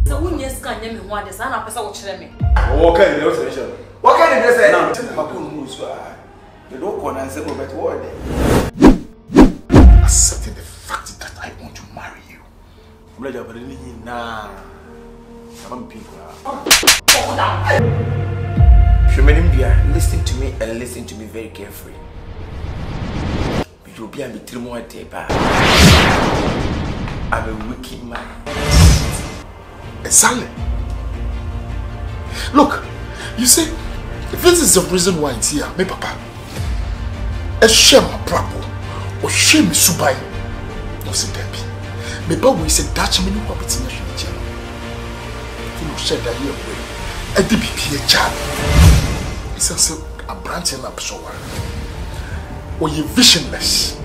So when you scan me one this and I person watch me. What kind of observation? What kind of say? No, tell me who knows why. You don't go and say but what? Accepting the fact that I want to marry you. I'm not going to nah. I'm people. Listen to me and listen to me very carefully. You'll be a bit more taper. I'm a wicked man. Exactly. Look, you see, if this is the reason why it's here, me papa, a shame my brabo, or shame subai, no se debi. Me ba we say Dutch me no kwabiti na shwe chelo. You know said that here way. E di bi child. It's also a branching up so one. Or you visionless.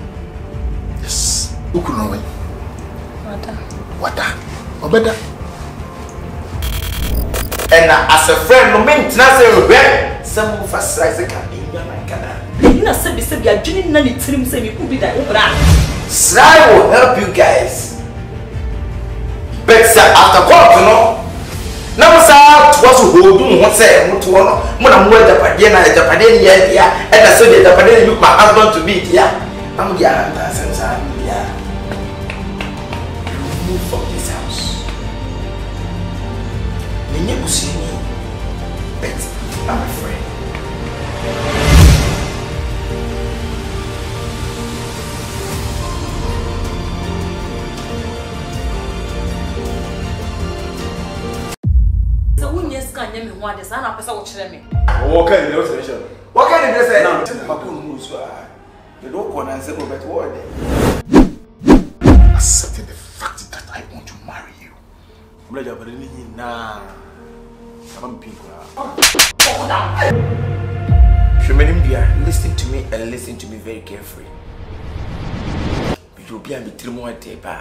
Yes. Who could know it? Wada. Obeda. And as a friend, no means nothing. Some of us rise a can in your canal. You know, said, you're doing none trim, say you could be that. Sly will help you guys. But after God, you know. Now, sir, was who do what say, what one, when I'm with the Padena, and I saw the Padena, you my husband to be here. I'm the answer, yeah. Move from this house. You will see me, but I'm afraid. Me one this and I person watch me. What kind of observation? What kind of say? No, tell me who knows why. You don't go and say but what? Accepting the fact that I want to marry you. I'm not going to nah. I'm people. Listen to me and listen to me very carefully. You'll be a bit more taper.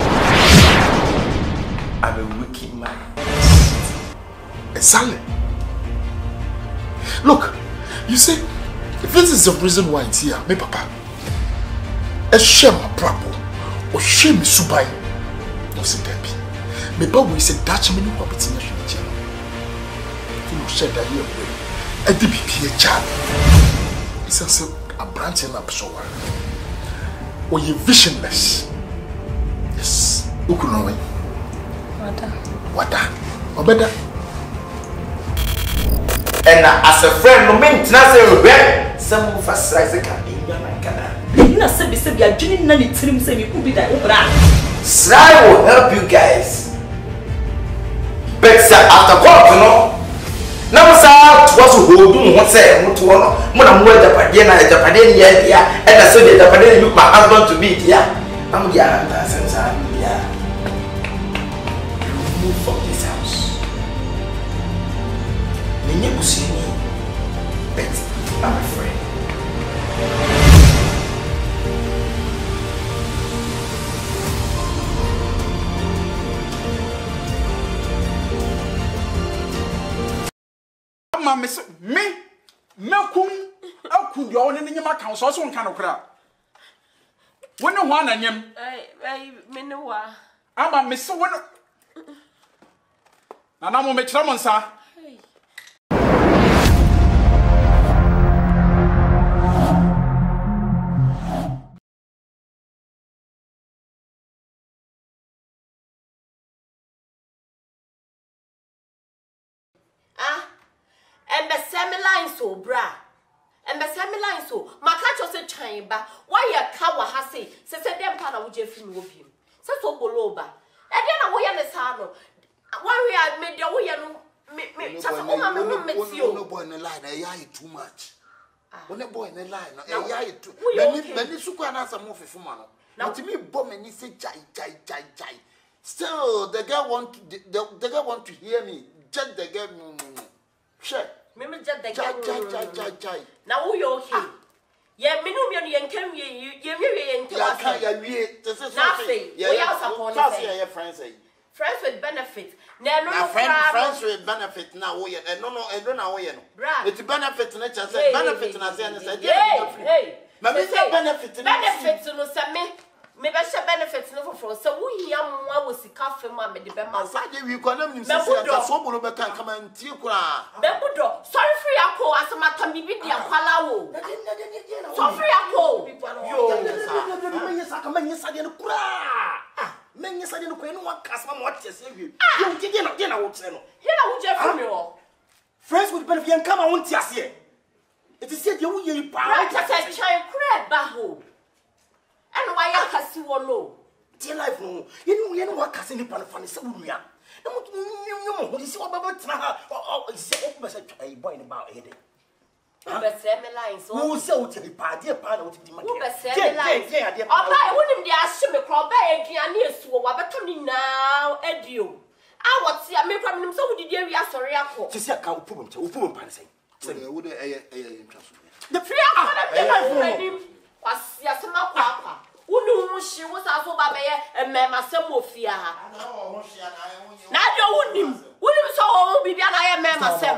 I'm a wicked man. Exactly. Look, you see, if this is the reason why it's here, me papa, a shame my brabo, or shame subai, no se debi. Me ba we say Dutch me no kwabiti na shwe chelo. You know said that here way. E di bi child. It's also a branching up so one. Or you visionless. Yes. Who could know it? Wada. Obeda. And as a friend, no means nothing. Some of us rise a can in your canal. You know, said, you're doing none trim, say you could be that. Sly will help you guys. But after God, you know. Now, sir, was who do what say, what one, when I'm with the Padena, and I saw the Padena, you my husband to be here. I'm the answer, yeah. Move from this house. You will see me, but I'm afraid. Me kum aku yo ne nyema kan so so nka no kra woni ho ananyem Me no wa. ama me so woni na mo me kira mo nsa and the semi line so bra and the semi line so makacho se twan ba why ya ka wa ha se dem pa na wo je fi mi obi se so boloba e de na wo ya ne sa no why we are made wo ya no me sa so ma me no me ti o no boy in the line ya too much when the boy in the line ya too many suku anasa mo fefuma no but me bo many say jai still the girl want to hear me just the girl no share me just the girl jai now who you okay yeah me no me yen kan ye yen to us ya wie this is nothing we are support your friends say friends with benefit no friends with benefit now we no na we no it's benefit na chance benefit na say hey me say benefit no say me me be share benefits no for so wo hia mwa wo sika fe ma me de be ma Asade wi kwa nam nim sese aka so bolo be kan kama ntie kura. Be budo sorry free akọ asomata mi bi dia kwala wo. So free akọ. Yo, me yesa kama nyesa de no kura. Me nyesa de no ko enu wakasma mo atese wi. Yo de na wo tse no. He na wo je free me wo. Friends with benefit and come on tiase. It is said you ye pa. Right at chan kura ba ho. And why ya kasi wo no. Dear life no. You know what kasi ni pa no fa ni se wo nua. Na mo di si wo baba tena ha. Se o ba se twa boy ni ba head. Who be say me line so. Who say o tell pa dia pa na o ti di ma. Who be say me line. Oba e wonim dia ahye me kro ba aduane esuo wa beto ni na adio. A what ya me kwa minim so wo didi awi asori akọ. Ti se aka o pubum pa ne say. Wo de intro. The free akọ na dey my friend. Kwasi asema kwa akwa. Unu hu hye wo sa so ba be ye emema sem ofia ha. Na do wonim so wo bibia na ye emema sem.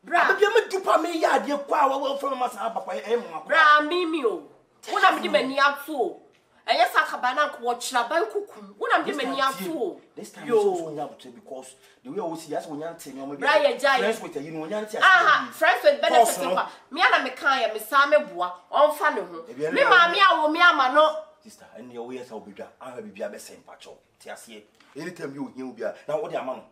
Bra, be me dupa me ya de kwa wa from masa papa e mo. Bra mimi o. Wona me di mani ato o. Eye sakaba na ko chira ban kukum. Wona me di mani ato o. This time so nya because the way we see as we nya ntemi o me. Bra ye jai. Friends with you know nya ntemi. Aha, friends with benefits kwa. Me ana me kan ya me sa me boa. Onfa ne ho. Me ma me awo me ama no. Sister, and your way sa obidwa. Aha bibia be sem pacho. Ti ase. Anytime you hear obia. Na wo de ama no.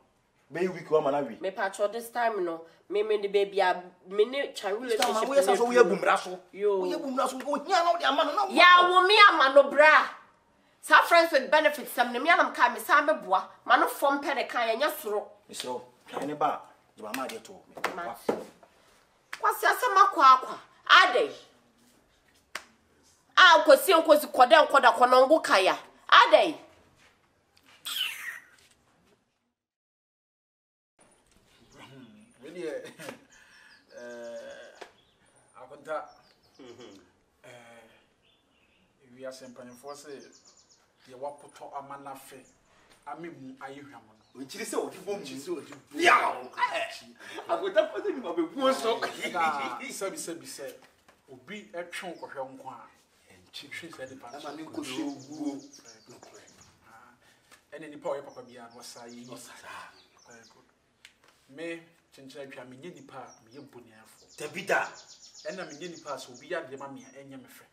Be week wa mana wi. Me pacho this time no. Me the baby a me ne chan relationship. We say so we bumra so. Yo. We bumra so. O hia na wo de ama no. Ya wo me ama no bra. Sa friends with benefits sam ne me anam ka me sa me boa. Ma no fom pe de kan ya nya soro. Misro. Kan ba. De ba ma de to. Kwasi asema kwa. Ade. A kwasi enkosi koda enkoda kono ngo kaya. Ade. Akonta we are sempan force ye wapoto amanafe amemu ayehwamo no nchiri se odi bom nchiri se odi ya akonta pose ni mabebu so sabi se obi etwe nkohwe nko a nchiri se de pa na me nko hwe guo ene ni pa o papa bia no sa yi me chenchira twa me nye nipa me ye boniafo Tabita ena me nye nipa so obi ya de ma me enye me fe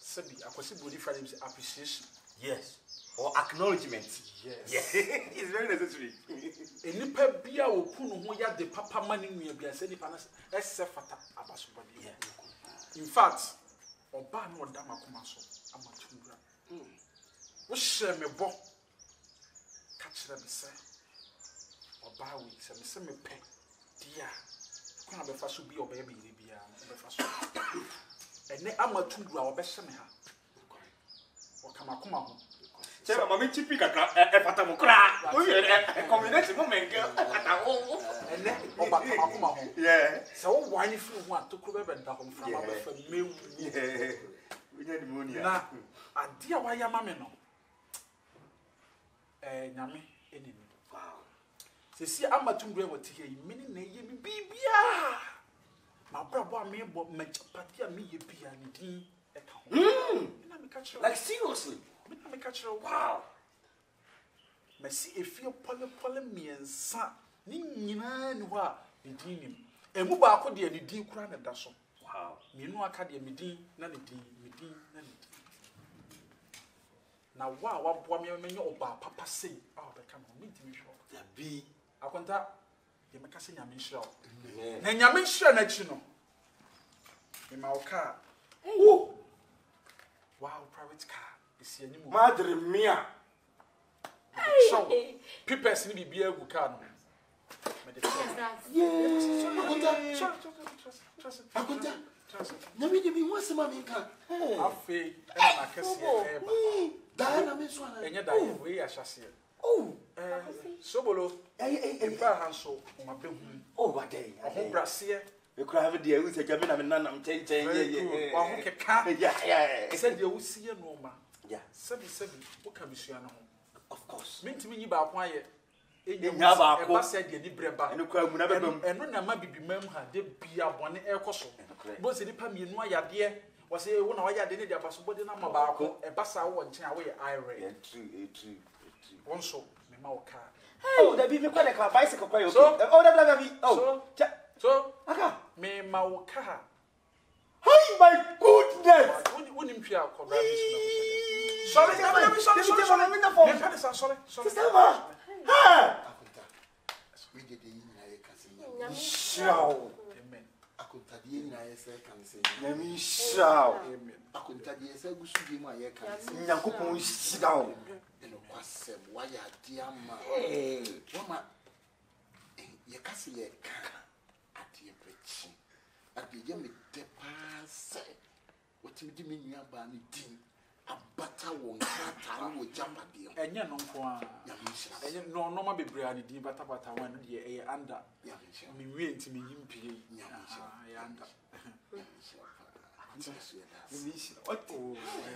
sabi akwasi body friday say appreciation yes or acknowledgement yes it's very necessary enipa bia oku no ho ya de papa mani nua bia say nipa na esse fata abasobode in fact oba na oda makoma so amatumura wo hye me bo ka kire be say oba we say me pe dia kuna be fa so bi oba be yire bia be fa so ene amatumura oba hye me ha wakamakoma ho chema mama chipi kaka e fata mo kra o ye combination mo menga ata ho ene oba kamakoma ho yeah so wo wani fi ho atokro be benda ho mfra ma be fa mewu yeah unya pneumonia na ade a wa ya mame no nyame enini wow sesi amatumura wote he mini na ye bibia ma brabo a me bo machapati a me ye bia ni din e ka ho na me ka kire like seriously na me ka kire wow mesi efie pole miensa ni nyina ni ho a ni din nim emu ba ko de ni din kura na da so wow mienu aka de mi din na ni din mi din na ni din na wa boa me menye oba papa sei a be ka no mi ntimi hwo ya bi akonta ye meka se nyame nhira na nyame nhira na chi no me ma oka oh wow private car isi animu madre mia so papers ni bibia egu car no me de akonta na me de bi ho asema me nka afi ena na kese eba da na me so ana enye da ye we ya hyase oh sobolo eba hanso ma be hu oh what day ho brase we could have the we say jabe na me nanam chen wa ho keka yeah said the wusie no ma yeah sebi wo ka bisua no ho of course mentimi nyi ba ko aye enya ba ko eba said the ni breba eno kwa mu na bebam eno na ma bibimam ha de bia bone ekoso bo se nipa mienu ayade was say when I did the Abasobody number back, a bassa one chair away, Ira. One so, me mauka. Oh, the people call a bicycle. So, Aka, me mauka. oh my goodness! Wouldn't you have called Sorry, abata won krata wo jamade enye no nko a enye no normal bebre ani di bata wan de e anda mi wie ntimi yimpie ya anda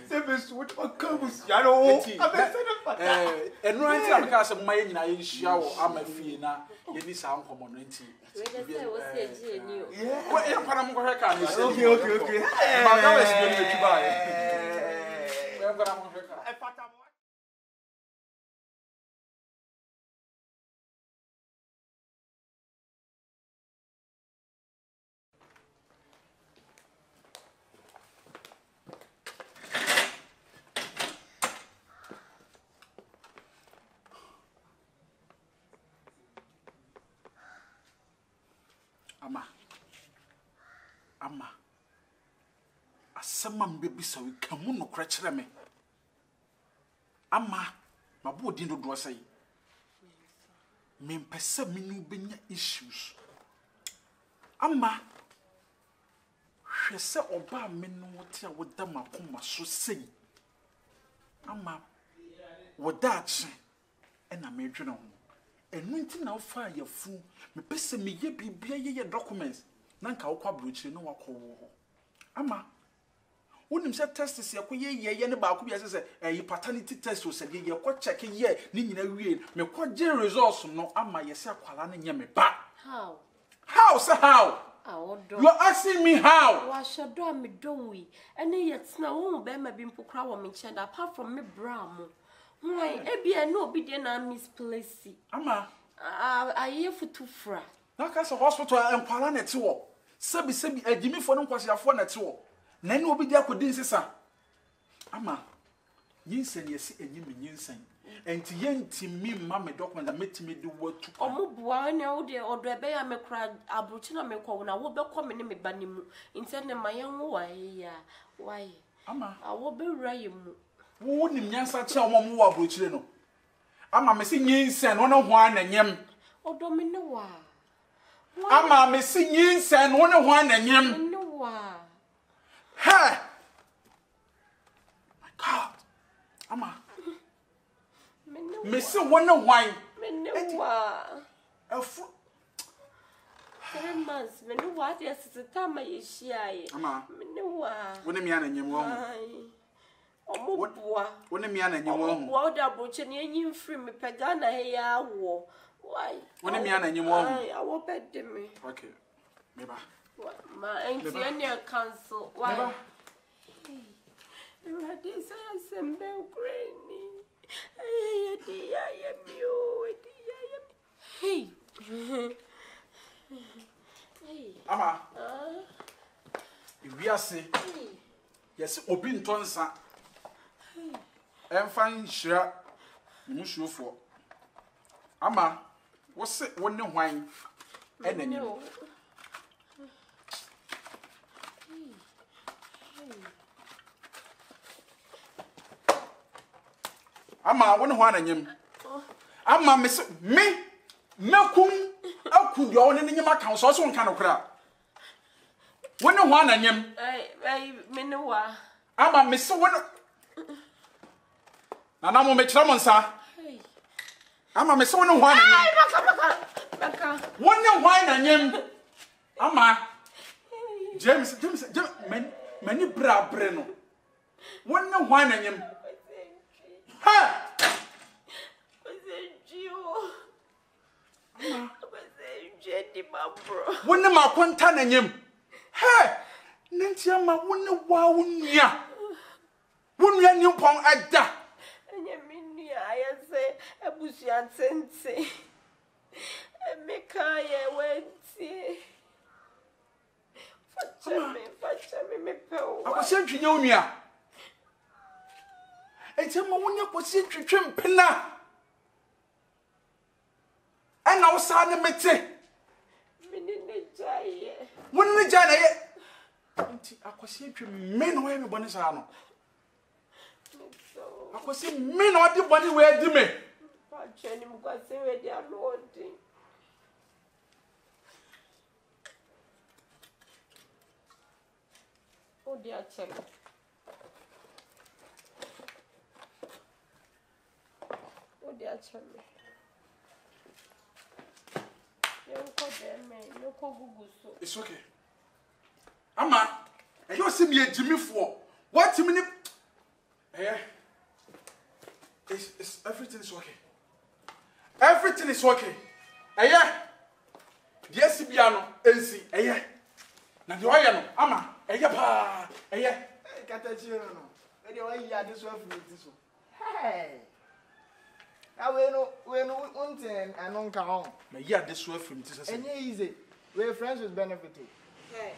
Sebesu what akamus ya no enu anti amka se mma ye nyina ye nhia wo amafie na ye ni sa nkomo no nti wo e para mo hwe ka ni se okay ma ga wes bi ni tuba ye we para mo hwe ka ama asema mbebisa we kamu no krakere me ama mabo din dodo sai me mpese menu benya issues ama hwese oba menu wote a woda makoma so sei ama woda ache ena medwene ho enu nti na ofa yafu me pese me ye bibia ye documents nanka wo kwa brochire no wakọ ama wonim se test se ko ye ne ba ko bia se paternity test o se ye ko check ye ni nyina wie me ko je results no ama ye se akwala na nye me ba how say how you are asking me how wa shado am donwi ene yetna wo be ma bi mpokra wo me chenda apart from me bramo why ebia no obi de na misplace ama aye futufra na ka se hospital enkwala na ti wo sebi agimifo no nkwasiafo na ti wo na ne obi di akodi nsesa ama yinsen yesi enyim yinsen enti yentimi ma me document that metimi di watu omubua ne wo de odo ebe ya me kra abruchi na me kwa na wo be kwa me ne me banimu enti ne mayan wo ya why ama awo be wura yemu wo nim nyansa che omom wo abruchi no ama me se yinsen no ho ananyem odo me ne wa ama me se yinsen no ho ananyem ne wa hey my god ama me se wona hwan me ne wa afu 3 months me ne wa de sitama ye shiaye ama me ne wa wona mi ananyem wo omubua wona mi ananyem wo wo da boche ne enyi free me pega na he ya wo why wona mi ananyem wo ai awo bede me okay me ba ma enti ene cancel why Radi say sembe Ukraine. Hey, dia ya mio, dia ya. Hey. Hey. ama iwiase yes obi ntonsa enfan hira musuofo ama wo se wonne hwan enanyim ama wonne hwan ananyim ama me mekum akudio wonne nyim aka so nka no kra wonne hwan ananyim Ai me ne wa ama me se wonne nana mo me kira mo nsa ama me se wonne hwan ananyim ai baka wonne hwan ananyim ama James mani brabre no wonne hwan ananyim ha wonne makonta nanyim he Nanti ama wone wa wonua. Wonua ni mpon ada. Enye minua ayese ebusua tente. Emeka ye wenti. Fachame me pewa. Akwasi ntwinya onua. Enti ama wonya kwasi ntwetwe mpena. Ana wo sa ne mete. Minine jaye. Wonne ja na ye. Enti akwasi ntwe me no we me bone sa no. Akwasi me no de bone we adi me. Fachani mkwasi we di alodi. Odi achele. Odi achele. It's okay. Ama, you see me a Jimmy for what minute? It's everything is okay. Everything is okay. Yes, Biano, NC, now you are Ama, pa, Catachino. Anyway, you are this one for this one. Hey. Now we know one thing and non count. Yeah, this way from this. And easy. We're friends with benefit. Hey.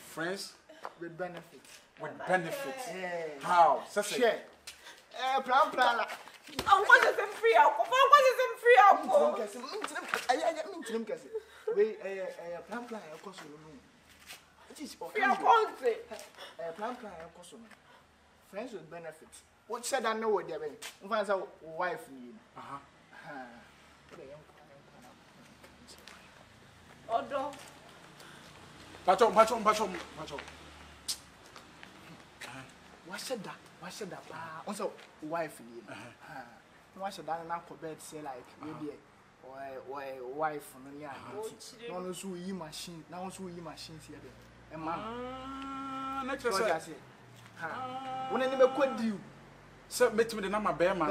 Friends With benefit. with benefits. Hey. How? Share. Plan. I'm going to say free out. I'm going to say free out. We plan of course we know. It is okay. Plan of course. Friends with benefits. What said I know what they're doing? Find out wife need. Odo. Bacho. What said that? Also, wife need. What said that? Now, bed say like maybe or wife from the no one who you machine. Now, who you machines here. And mom. Next When I never could do. So, met me the number Bema. No,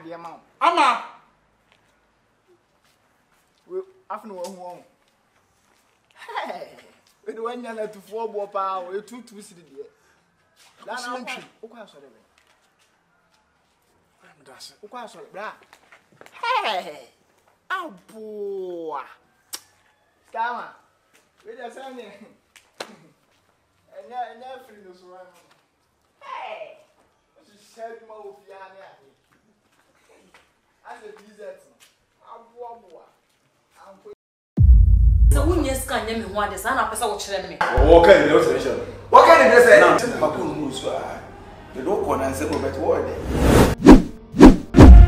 the amount. Ama. We often won't. Hey, we do one year to 4 more power, we 2 twisted here. That's an entry. Hey, oh boy. Scammer, we just send me. And you're free to swim. Hey, she said, Mo, Fiana. As a visit, I'm So when you scan me one day, sana pesa uchire me. What can you say? What can you say? Makunu musu ah. You don't go and say but what?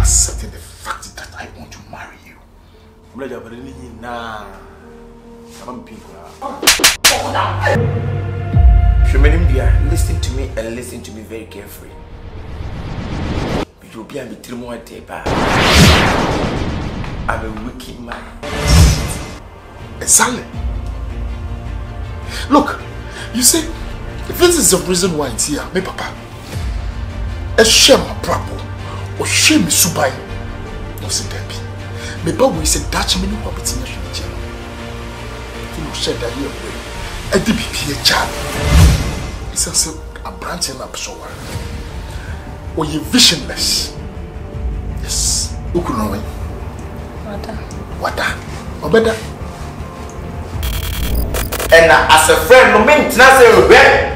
Accepting the fact that I want to marry you. Mlaja badini na. Come people. Listen to me and listen to me very carefully. You'll be a bit more taper. I'm a wicked man. Exactly. Look, you see, if this is the reason why it's here, me papa, a shame my brabo, or shame me subai, no se debi. Me ba we say Dutch me no property na shame chelo. You know share that here way. A DBP a child. It's a branching up so well. Or you visionless. Yes. Who could know it? Wada. Obeda. And as a friend, no mean to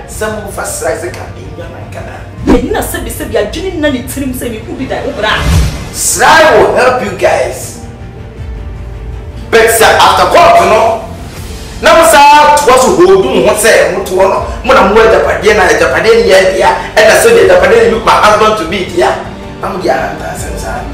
some of us like a canal. You know, say I didn't know it. Say me could be that. Sly will help you guys. But after God, you know. Now, sir, was who do what say, what to honor, when I'm with Japan, and I saw the Japanese look my husband to be here. I'm the answer.